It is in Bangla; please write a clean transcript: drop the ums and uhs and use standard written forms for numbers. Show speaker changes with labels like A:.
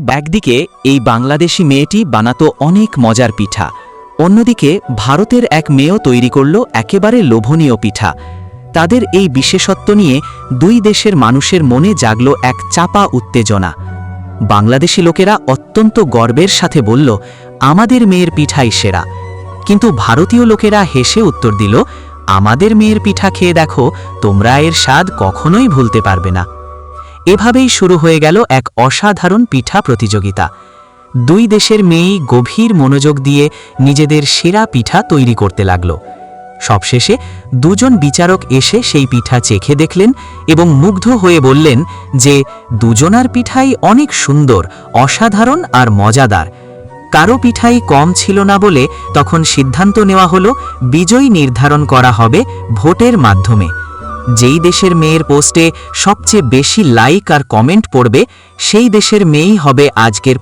A: একদিকে এই বাংলাদেশি মেয়েটি বানাতো অনেক মজার পিঠা, অন্যদিকে ভারতের এক মেয়েও তৈরি করল একেবারে লোভনীয় পিঠা। তাদের এই বিশেষত্ব নিয়ে দুই দেশের মানুষের মনে জাগল এক চাপা উত্তেজনা। বাংলাদেশি লোকেরা অত্যন্ত গর্বের সাথে বলল, আমাদের মেয়ের পিঠাই সেরা। কিন্তু ভারতীয় লোকেরা হেসে উত্তর দিল, আমাদের মেয়ের পিঠা খেয়ে দেখো, তোমরা এর স্বাদ কখনোই ভুলতে পারবে না। এভাবেই শুরু হয়ে গেল এক অসাধারণ পিঠা প্রতিযোগিতা। দুই দেশের মেয়েই গভীর মনোযোগ দিয়ে নিজেদের সেরা পিঠা তৈরি করতে লাগল। সবশেষে দুজন বিচারক এসে সেই পিঠা চেখে দেখলেন এবং মুগ্ধ হয়ে বললেন যে দুজনার পিঠাই অনেক সুন্দর, অসাধারণ আর মজাদার। কারো পিঠাই কম ছিল না বলে তখন সিদ্ধান্ত নেওয়া হলো বিজয়ী নির্ধারণ করা হবে ভোটের মাধ্যমে। যেই দেশের মেয়ের পোস্টে সবচেয়ে বেশি লাইক আর কমেন্ট পড়বে সেই দেশের মেয়েই হবে আজকের